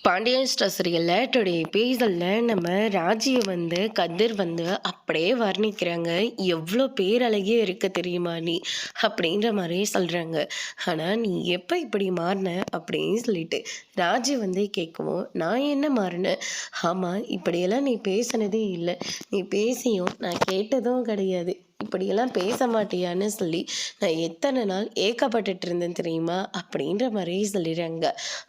Pandian store சீரியல்ல today எபிசோட்ல நம்ம ராஜியை கதிர் அப்படியே வர்ணிக்கிறாங்க. எவ்வளோ பேரழகிய இருக்க தெரியுமா நீ அப்படின்ற மாதிரி சொல்கிறாங்க. ஆனால் நீ எப்போ இப்படி மாறின அப்படின்னு சொல்லிட்டு ராஜி கேட்கவும், நான் என்ன மாறினேன்? ஆமாம், இப்படியெல்லாம் நீ பேசினதே இல்லை, நீ பேசியும் நான் கேட்டதும் கிடையாது, இப்படியெல்லாம் பேச மாட்டியான்னு சொல்லி நான் எத்தனை நாள் ஏக்கப்பட்டுட்டு இருந்தேன் தெரியுமா அப்படின்ற மாதிரி சொல்லிடுறாங்க.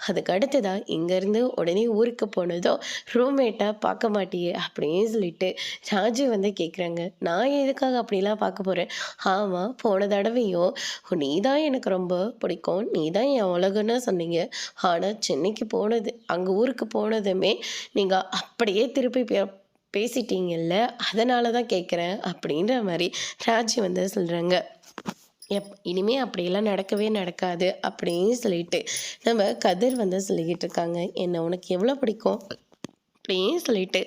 அதுக்கு அடுத்ததான் இங்கேருந்து உடனே ஊருக்கு போனதும் ரூம்மேட்டாக பார்க்க மாட்டியே அப்படின்னு சொல்லிட்டு ராஜு கேட்குறாங்க. நான் எதுக்காக அப்படிலாம் பார்க்க போகிறேன்? ஆமாம், போன தடவையும் நீ தான் எனக்கு ரொம்ப பிடிக்கும், நீ தான் என் உலகன்னு சொன்னீங்க. ஆனால் சென்னைக்கு போனது, அங்கே ஊருக்கு போனதுமே நீங்கள் அப்படியே திருப்பி பேசிட்டீங்கல்ல, அதனால தான் கேட்குறேன் அப்படின்ற மாதிரி ராஜி சொல்கிறாங்க. இனிமே அப்படியெல்லாம் நடக்கவே நடக்காது அப்படின்னு சொல்லிட்டு நம்ம கதிர் சொல்லிக்கிட்டு இருக்காங்க. என்ன உனக்கு எவ்வளோ பிடிக்கும் அப்படின்னு சொல்லிட்டு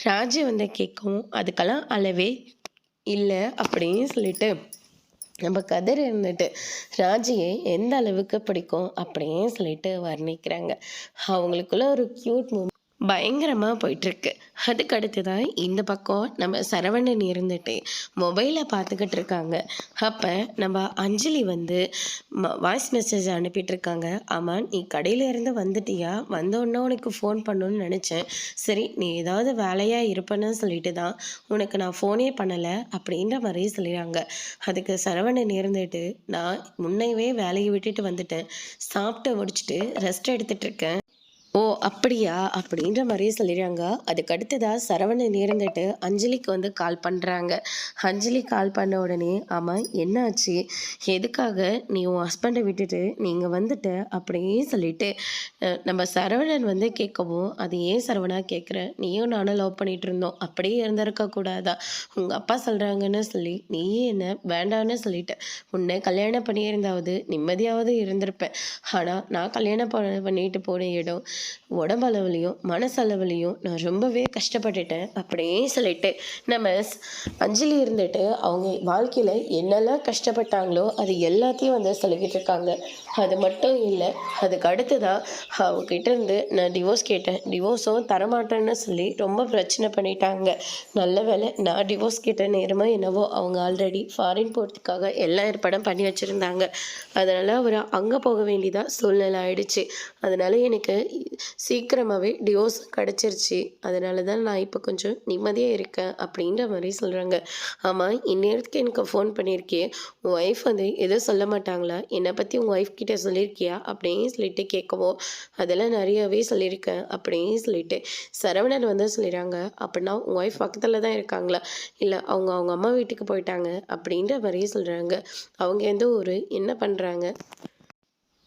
ராஜி கேட்கவும், அதுக்கெல்லாம் அளவே இல்லை அப்படின்னு சொல்லிட்டு நம்ம கதிர் ராஜியை எந்த அளவுக்கு பிடிக்கும் அப்படின்னு சொல்லிட்டு வர்ணிக்கிறாங்க. அவங்களுக்குள்ள ஒரு க்யூட் பயங்கரமாக போயிட்டுருக்கு. அதுக்கு அடுத்து தான் இந்த பக்கம் நம்ம சரவணன் மொபைலை பார்த்துக்கிட்டு இருக்காங்க. அப்போ நம்ம அஞ்சலி வாய்ஸ் மெசேஜ் அனுப்பிட்டுருக்காங்க. ஆமாம், நீ கடையிலேருந்து வந்துட்டியா? வந்தோடனே உனக்கு ஃபோன் பண்ணணுன்னு நினச்சேன். சரி, நீ ஏதாவது வேலையாக இருப்பேன்னு சொல்லிட்டு தான் உனக்கு நான் ஃபோனே பண்ணலை அப்படின்ற மாதிரி சொல்லிடுறாங்க. அதுக்கு சரவணன் நான் முன்னைவே வேலையை விட்டுட்டு வந்துட்டேன், சாப்பிட்டு முடிச்சுட்டு ரெஸ்ட் எடுத்துகிட்டு இருக்கேன். ஓ அப்படியா அப்படின்ற மாதிரியே சொல்லிடுறாங்க. அதுக்கு அடுத்ததாக சரவணன் அஞ்சலிக்கு கால் பண்ணுறாங்க. அஞ்சலி கால் பண்ண உடனே, ஆமாம் என்னாச்சு, எதுக்காக நீ உன் ஹஸ்பண்டை விட்டுட்டு நீங்கள் வந்துட்ட அப்படியே சொல்லிட்டு நம்ம சரவணன் கேட்கவும், அது ஏன் சரவணா கேட்குற, நீயும் நானும் லவ் பண்ணிகிட்டு இருந்தோம், அப்படியே இருந்திருக்கக்கூடாதா? உங்கள் அப்பா சொல்கிறாங்கன்னு சொல்லி நீயே என்ன வேண்டான்னு சொல்லிட்ட. உன்னை கல்யாணம் பண்ணியிருந்தாவது நிம்மதியாவது இருந்திருப்பேன். ஆனால் நான் கல்யாணம் பண்ணிட்டு போன இடம் உடம்பளவுலையும் மனசளவுலையும் நான் ரொம்பவே கஷ்டப்பட்டுட்டேன் அப்படியே சொல்லிட்டு நம்ம அஞ்சலி அவங்க வாழ்க்கையில் என்னெல்லாம் கஷ்டப்பட்டாங்களோ அது எல்லாத்தையும் சொல்லிக்கிட்டு இருக்காங்க. அது மட்டும் இல்லை, அதுக்கு அடுத்ததான் அவங்ககிட்ட நான் டிவோர்ஸ் கேட்டேன், டிவோர்ஸும் தரமாட்டேன்னு சொல்லி ரொம்ப பிரச்சனை பண்ணிட்டாங்க. நல்ல வேலை நான் டிவோர்ஸ் கேட்ட நேரமாக என்னவோ அவங்க ஆல்ரெடி ஃபாரின் போகிறதுக்காக எல்லாம் ஏற்பாடும் பண்ணி வச்சுருந்தாங்க. அதனால் அவர் அங்கே போக வேண்டியதாக சூழ்நிலை ஆயிடுச்சு. அதனால் எனக்கு சீக்கிரமாகவே டிவோர்ஸ் கிடச்சிருச்சு. அதனால தான் நான் இப்போ கொஞ்சம் நிம்மதியாக இருக்கேன் அப்படின்ற மாதிரி சொல்கிறாங்க. ஆமாம், இந்நேரத்துக்கு எனக்கு ஃபோன் பண்ணியிருக்கியே, உன் ஒய்ஃப் எதுவும் சொல்ல மாட்டாங்களா? என்னை பற்றி உங்கள் ஒய்ஃப் கிட்டே சொல்லியிருக்கியா அப்படின்னு சொல்லிட்டு கேட்கவும், அதெல்லாம் நிறையாவே சொல்லியிருக்கேன் அப்படின்னு சொல்லிட்டு சரவணன் சொல்லிடுறாங்க. அப்படின்னா உங்கள் ஒய்ஃப் பக்கத்தில் தான் இருக்காங்களா? இல்லை, அவங்க அவங்க அம்மா வீட்டுக்கு போயிட்டாங்க அப்படின்ற மாதிரியே சொல்கிறாங்க. அவங்க எந்த ஊர், என்ன பண்ணுறாங்க?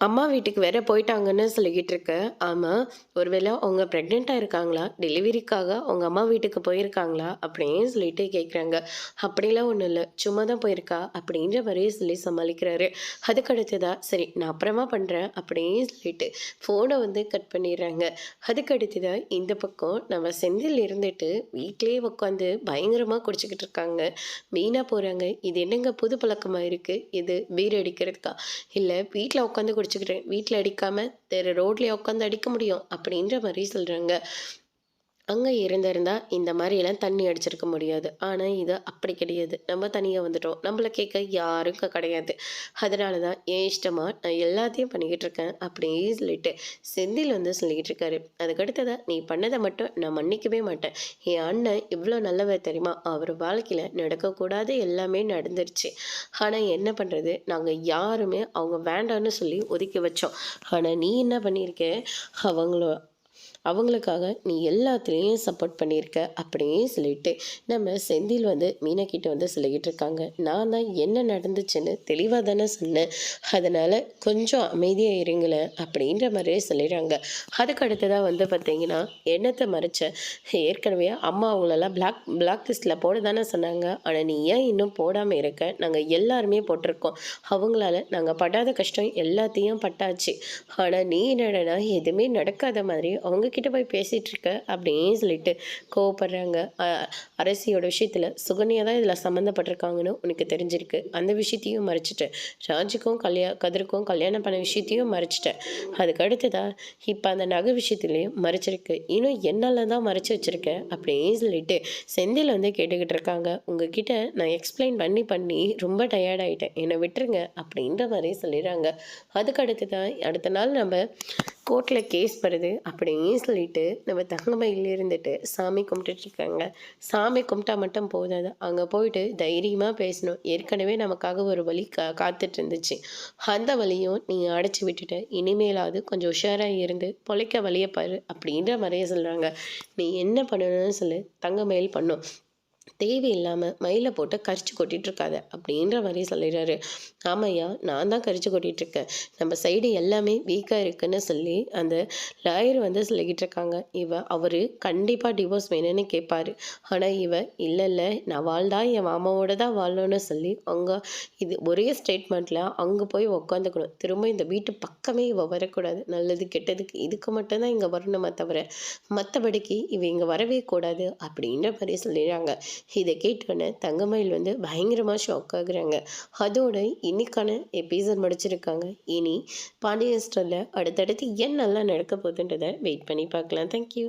அம்மா வீட்டுக்கு வேற போயிட்டாங்கன்னு சொல்லிக்கிட்டு இருக்க. ஆமாம், ஒருவேளை அவங்க ப்ரெக்னெண்ட்டாக இருக்காங்களா, டெலிவரிக்காக அவங்க அம்மா வீட்டுக்கு போயிருக்காங்களா அப்படின்னு சொல்லிட்டு கேட்குறாங்க. அப்படிலாம் ஒன்றும் இல்லை, சும்மா தான் போயிருக்கா அப்படின்ற மாதிரியே சொல்லி சமாளிக்கிறாரு. அதுக்கு அடுத்ததா, சரி நான் அப்புறமா பண்ணுறேன் அப்படின்னு சொல்லிட்டு ஃபோனை கட் பண்ணிடுறாங்க. அதுக்கு அடுத்ததா இந்த பக்கம் நம்ம செந்தில் வீட்டிலேயே உட்காந்து பயங்கரமாக குடிச்சிக்கிட்டு இருக்காங்க. மீனாக போகிறாங்க. இது என்னங்க புது பழக்கமாக இருக்குது, இது பீர் அடிக்கிறதுக்கா? இல்லை, வீட்டில் உட்காந்து குடிச்சுக்கிறேன், வீட்டில் அடிக்காமல் வேறு ரோட்லேயே உட்காந்து அடிக்க முடியும் அப்படின்ற மாதிரி சொல்கிறாங்க. அங்கே இருந்திருந்தால் இந்த மாதிரியெல்லாம் தண்ணி அடிச்சிருக்க முடியாது. ஆனால் இது அப்படி கிடையாது, நம்ம தனியாக வந்துட்டோம், நம்மளை கேட்க யாரும் கிடையாது. அதனால தான் என் இஷ்டமாக நான் எல்லாத்தையும் பண்ணிக்கிட்டு இருக்கேன் அப்படின்னு சொல்லிட்டு செந்தில் சொல்லிக்கிட்டு இருக்காரு. அதுக்கடுத்ததான், நீ பண்ணதை மட்டும் நான் மன்னிக்கவே மாட்டேன். என் அண்ணன் இவ்வளோ நல்லவர் தெரியுமா, அவர் வாழ்க்கையில் நடக்கக்கூடாது எல்லாமே நடந்துருச்சு. ஆனால் என்ன பண்ணுறது, நாங்கள் யாருமே அவங்க வேண்டான்னு சொல்லி ஒதுக்கி வச்சோம். ஆனால் நீ என்ன பண்ணியிருக்க, அவங்களுக்காக நீ எல்லாத்துலேயும் சப்போர்ட் பண்ணியிருக்க அப்படின்னு சொல்லிட்டு நம்ம செந்தில் மீனாக்கிட்ட சொல்லிக்கிட்டு இருக்காங்க. நான் தான் என்ன நடந்துச்சுன்னு தெளிவாக தானே சொன்னேன், அதனால் கொஞ்சம் அமைதியாக இருங்களேன் அப்படின்ற மாதிரியே சொல்லிடுறாங்க. அதுக்கு அடுத்ததாக பார்த்தீங்கன்னா, என்னத்தை மறைச்ச, ஏற்கனவே அம்மா அவங்களெல்லாம் பிளாக் லிஸ்ட்டில் போட தானே சொன்னாங்க. ஆனால் நீ ஏன் இன்னும் போடாமல் இருக்க? நாங்கள் எல்லாருமே போட்டிருக்கோம், அவங்களால நாங்கள் படாத கஷ்டம் எல்லாத்தையும் பட்டாச்சு. ஆனால் நீ என்னடனா எதுவுமே நடக்காத மாதிரி அவங்க கிட்ட போய் பேசிகிட்டு இருக்க அப்படின்னு சொல்லிட்டு கோவப்படுறாங்க. அரசியோட விஷயத்தில் சுகன்யா தான் இதில் சம்மந்தப்பட்டிருக்காங்கன்னு உனக்கு தெரிஞ்சிருக்கு. அந்த விஷயத்தையும் மறைச்சிட்டேன். ராஜுக்கும் கதிருக்கும் கல்யாணம் பண்ண விஷயத்தையும் மறைச்சிட்டேன். அதுக்கு அடுத்ததா இப்போ அந்த நகை விஷயத்துலேயும் மறைச்சிருக்கு. இன்னும் என்னால தான் மறைச்சு வச்சிருக்க அப்படின்னு சொல்லிட்டு செந்தில் வந்து கேட்டுக்கிட்டு இருக்காங்க. உங்ககிட்ட நான் எக்ஸ்பிளைன் பண்ணி பண்ணி ரொம்ப டயர்ட் ஆயிட்டேன், என்னை விட்டுருங்க அப்படின்ற மாதிரி சொல்லிடுறாங்க. அதுக்கு அடுத்ததான் அடுத்த நாள் நம்ம கோர்ட்டில் கேஸ் வருது அப்படின்னு சொல்லிட்டு நம்ம தங்கமயில் இருந்துட்டு சாமி கும்பிட்டுட்டு இருக்காங்க. சாமி கும்பிட்டா மட்டும் போதாது, அங்கே போயிட்டு தைரியமாக பேசணும். ஏற்கனவே நமக்காக ஒரு வழி காத்துட்டு இருந்துச்சு, அந்த வழியும் நீங்கள் அடைச்சி விட்டுட்டு இனிமேலாவது கொஞ்சம் உஷாராக இருந்து பொழைக்க வழியை பாரு அப்படின்ற மாதிரியே சொல்கிறாங்க. நீ என்ன பண்ணணும்னு சொல்லு, தங்கமயில் பண்ணும். தேவையில்லாமல் மயிலை போட்டு கரிச்சு கொட்டிட்டு இருக்காத அப்படின்ற மாதிரி சொல்லிடுறாரு. ஆமையா, நான் தான் கரிச்சு கொட்டிட்டு இருக்கேன், நம்ம சைடு எல்லாமே வீக்காக இருக்குன்னு சொல்லி அந்த லாயர் வந்து சொல்லிக்கிட்டு இருக்காங்க. அவர் கண்டிப்பாக டிவோர்ஸ் வேணும்னு கேட்பாரு. ஆனால் இல்லை இல்லை, நான் வாழ்ந்தா என் மாமாவோட தான் வாழணும்னு சொல்லி அங்கே இது ஒரே ஸ்டேட்மெண்ட்டில் அங்கே போய் உக்காந்துக்கணும். திரும்ப இந்த வீட்டு பக்கமே வரக்கூடாது. நல்லது கெட்டதுக்கு இதுக்கு மட்டும்தான் இங்கே வரணுமே தவிர மற்றபடிக்கு இங்கே வரவே கூடாது அப்படின்ற மாதிரி சொல்லிடுறாங்க. இதை கேட்டோன்னே தங்கமயில் வந்து பயங்கரமாக ஷாக் ஆகுறாங்க. அதோட இன்னைக்கான எபிசோட் முடிச்சிருக்காங்க. இனி பாண்டியன் ஸ்டோரில் அடுத்தடுத்து என்னெல்லாம் நடக்க போகுதுன்றதை வெயிட் பண்ணி பார்க்கலாம். தேங்க்யூ.